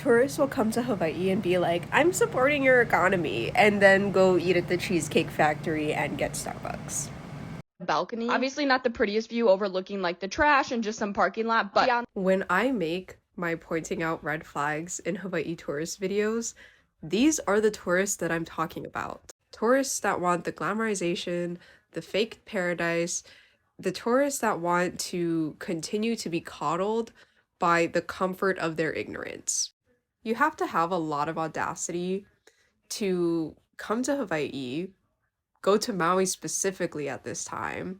Tourists will come to Hawaii and be like, I'm supporting your economy, and then go eat at the Cheesecake Factory and get Starbucks. Balcony. Obviously not the prettiest view overlooking like the trash and just some parking lot, but yeah. When I make my pointing out red flags in Hawaii tourist videos, these are the tourists that I'm talking about. Tourists that want the glamorization, the fake paradise, the tourists that want to continue to be coddled by the comfort of their ignorance. You have to have a lot of audacity to come to Hawaii, go to Maui specifically at this time,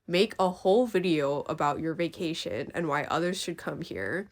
make a whole video about your vacation and why others should come here,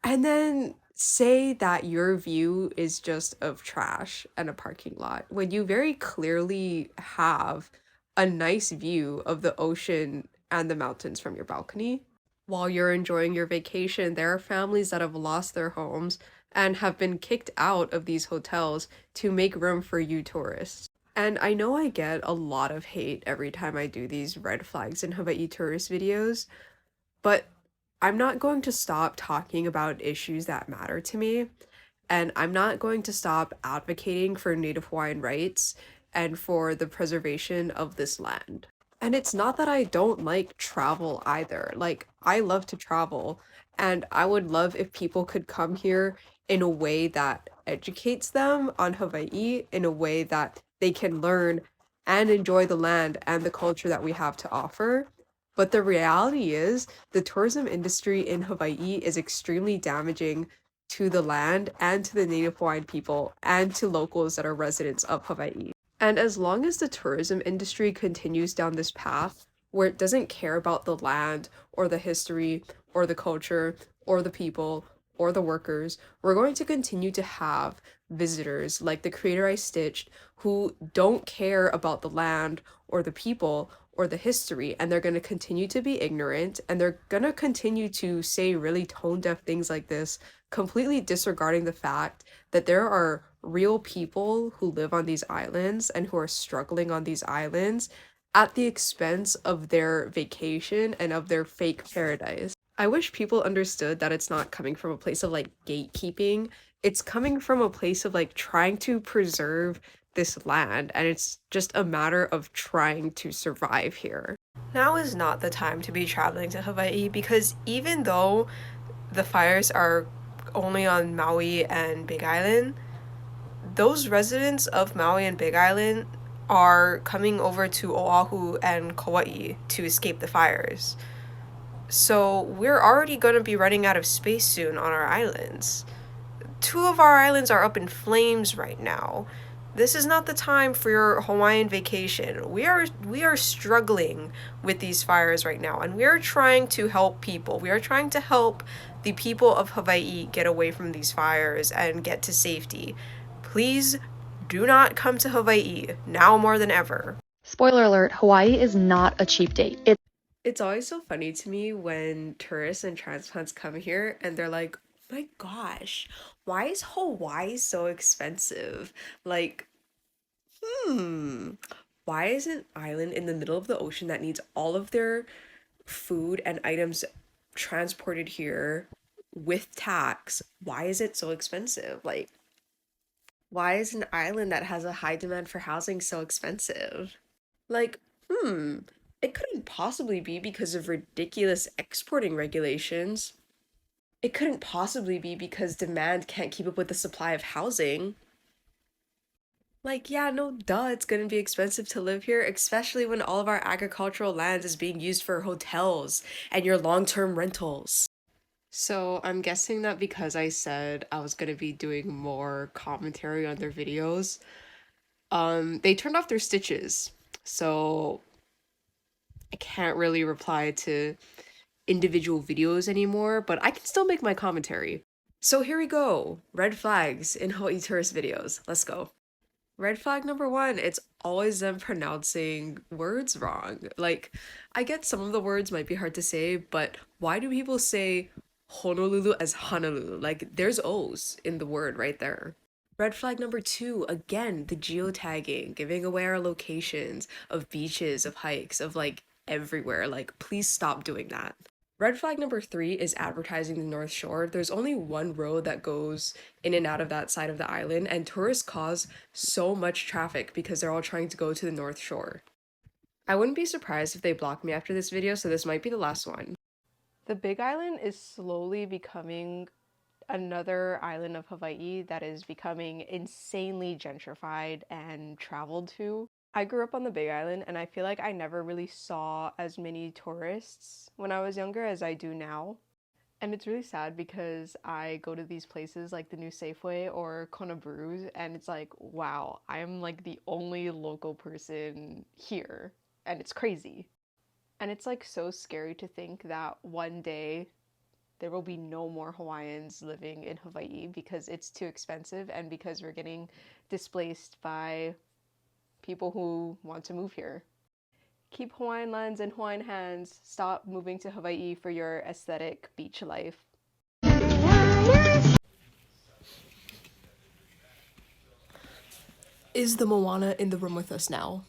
and then say that your view is just of trash and a parking lot when you very clearly have a nice view of the ocean and the mountains from your balcony. While you're enjoying your vacation, there are families that have lost their homes and have been kicked out of these hotels to make room for you tourists. And I know I get a lot of hate every time I do these red flags in Hawaii tourist videos, but I'm not going to stop talking about issues that matter to me, and I'm not going to stop advocating for Native Hawaiian rights and for the preservation of this land. And it's not that I don't like travel either. Like, I love to travel, and I would love if people could come here in a way that educates them on Hawaii, in a way that they can learn and enjoy the land and the culture that we have to offer. But the reality is, the tourism industry in Hawaii is extremely damaging to the land and to the Native Hawaiian people and to locals that are residents of Hawaii. And as long as the tourism industry continues down this path where it doesn't care about the land or the history or the culture or the people or the workers, we're going to continue to have visitors like the creator I stitched who don't care about the land or the people or the history, and they're going to continue to be ignorant, and they're going to continue to say really tone deaf things like this, completely disregarding the fact that there are real people who live on these islands and who are struggling on these islands at the expense of their vacation and of their fake paradise. I wish people understood that it's not coming from a place of like gatekeeping. It's coming from a place of like trying to preserve this land, and it's just a matter of trying to survive here. Now is not the time to be traveling to Hawaii because even though the fires are only on Maui and Big Island, those residents of Maui and Big Island are coming over to Oahu and Kauai to escape the fires. So we're already going to be running out of space soon on our islands. 2 of our islands are up in flames right now. This is not the time for your Hawaiian vacation. We are struggling with these fires right now, and we are trying to help people. We are trying to help the people of Hawaii get away from these fires and get to safety. Please do not come to Hawaii now more than ever. Spoiler alert, Hawaii is not a cheap date. It's always so funny to me when tourists and transplants come here and they're like, my gosh, why is Hawaii so expensive? Like, why is an island in the middle of the ocean that needs all of their food and items transported here with tax? Why is it so expensive? Like, why is an island that has a high demand for housing so expensive? Like, it couldn't possibly be because of ridiculous exporting regulations. It couldn't possibly be because demand can't keep up with the supply of housing. Like, yeah, no, duh, it's gonna be expensive to live here, especially when all of our agricultural land is being used for hotels and your long-term rentals. So I'm guessing that because I said I was gonna be doing more commentary on their videos, they turned off their stitches. So I can't really reply to individual videos anymore, but I can still make my commentary. So here we go. Red flags in Hawaii tourist videos. Let's go. Red flag number 1, it's always them pronouncing words wrong. Like, I get some of the words might be hard to say, but why do people say Honolulu as Honolulu? Like, there's O's in the word right there. Red flag number 2, again, the geotagging, giving away our locations of beaches, of hikes, of like everywhere. Like, please stop doing that. Red flag number 3 is advertising the North Shore. There's only one road that goes in and out of that side of the island, and tourists cause so much traffic because they're all trying to go to the North Shore. I wouldn't be surprised if they block me after this video, so this might be the last one. The Big Island is slowly becoming another island of Hawaii that is becoming insanely gentrified and traveled to. I grew up on the Big Island, and I feel like I never really saw as many tourists when I was younger as I do now. And it's really sad because I go to these places like the new Safeway or Kona Brews, and it's like, wow, I'm like the only local person here, and it's crazy. And it's like so scary to think that one day there will be no more Hawaiians living in Hawaii because it's too expensive and because we're getting displaced by people who want to move here. Keep Hawaiian lands in Hawaiian hands. Stop moving to Hawaii for your aesthetic beach life. Is the Moana in the room with us now?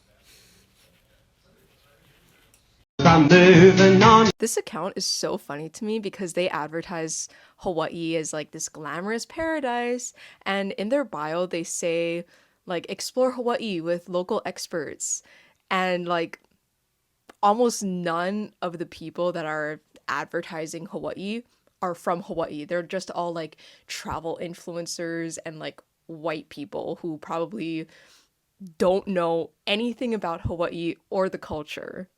I'm moving on. This account is so funny to me because they advertise Hawaii as like this glamorous paradise, and in their bio they say like explore Hawaii with local experts, and like almost none of the people that are advertising Hawaii are from Hawaii. They're just all like travel influencers and like white people who probably don't know anything about Hawaii or the culture.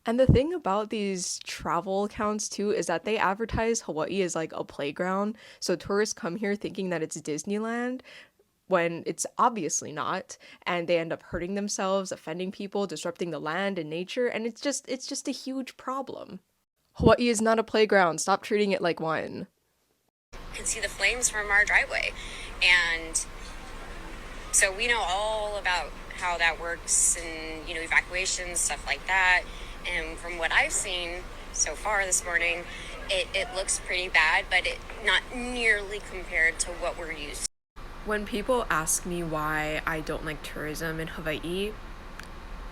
And the thing about these travel accounts too is that they advertise Hawaii as like a playground. So tourists come here thinking that it's Disneyland when it's obviously not, and they end up hurting themselves, offending people, disrupting the land and nature, and it's just a huge problem. Hawaii is not a playground. Stop treating it like one. You can see the flames from our driveway, and so we know all about how that works, and evacuations, stuff like that. And from what I've seen so far this morning, it looks pretty bad, but not nearly compared to what we're used to. When people ask me why I don't like tourism in Hawaii,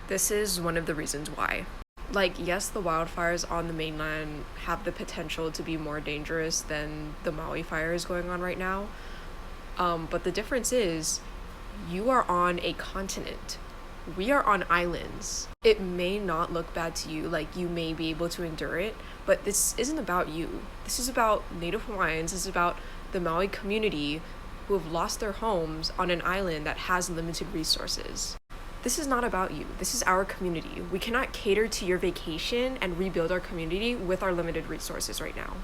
this is one of the reasons why. Like, yes, the wildfires on the mainland have the potential to be more dangerous than the Maui fires going on right now. But the difference is, you are on a continent. We are on islands. It may not look bad to you, like you may be able to endure it, but this isn't about you. This is about Native Hawaiians. This is about the Maui community who have lost their homes on an island that has limited resources. This is not about you. This is our community. We cannot cater to your vacation and rebuild our community with our limited resources right now.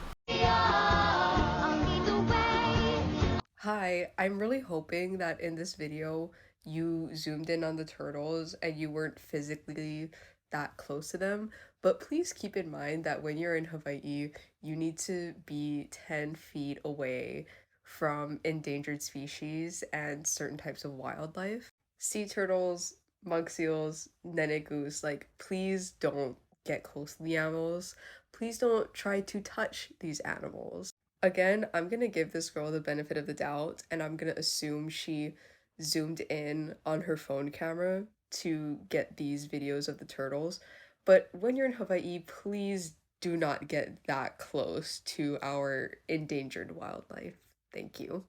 Hi, I'm really hoping that in this video you zoomed in on the turtles and you weren't physically that close to them, but please keep in mind that when you're in Hawaii, you need to be 10 feet away from endangered species and certain types of wildlife. Sea turtles, monk seals, nene goose, like, please don't get close to the animals. Please don't try to touch these animals. Again, I'm gonna give this girl the benefit of the doubt, and I'm gonna assume she zoomed in on her phone camera to get these videos of the turtles. But when you're in Hawaii, please do not get that close to our endangered wildlife. Thank you.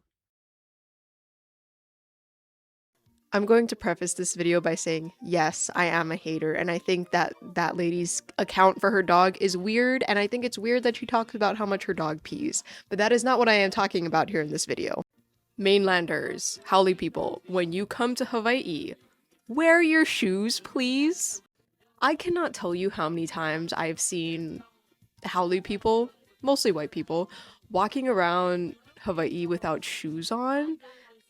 I'm going to preface this video by saying, yes, I am a hater, and I think that that lady's account for her dog is weird, and I think it's weird that she talks about how much her dog pees. But that is not what I am talking about here in this video. Mainlanders, haole people, when you come to Hawaii, wear your shoes, please. I cannot tell you how many times I've seen haole people, mostly white people, walking around Hawaii without shoes on,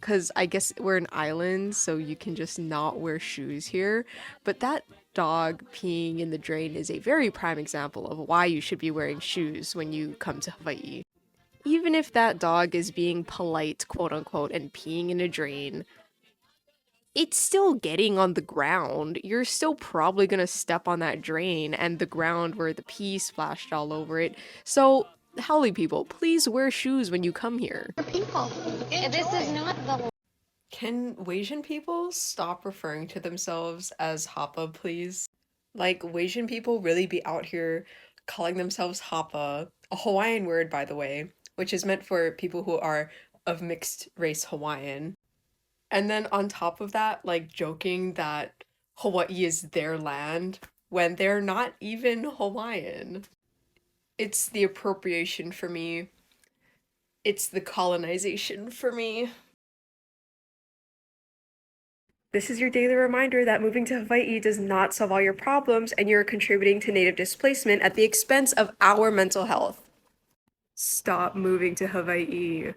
because I guess we're an island, so you can just not wear shoes here. But that dog peeing in the drain is a very prime example of why you should be wearing shoes when you come to Hawaii. Even if that dog is being polite, quote unquote, and peeing in a drain, it's still getting on the ground. You're still probably gonna step on that drain and the ground where the pee splashed all over it. So, haole people, please wear shoes when you come here. People, this is not the. Can Asian people stop referring to themselves as Hapa, please? Like, Asian people really be out here calling themselves Hapa, a Hawaiian word, by the way, which is meant for people who are of mixed race Hawaiian. And then on top of that, like joking that Hawaii is their land when they're not even Hawaiian. It's the appropriation for me. It's the colonization for me. This is your daily reminder that moving to Hawaii does not solve all your problems and you're contributing to native displacement at the expense of our mental health. Stop moving to Hawaii.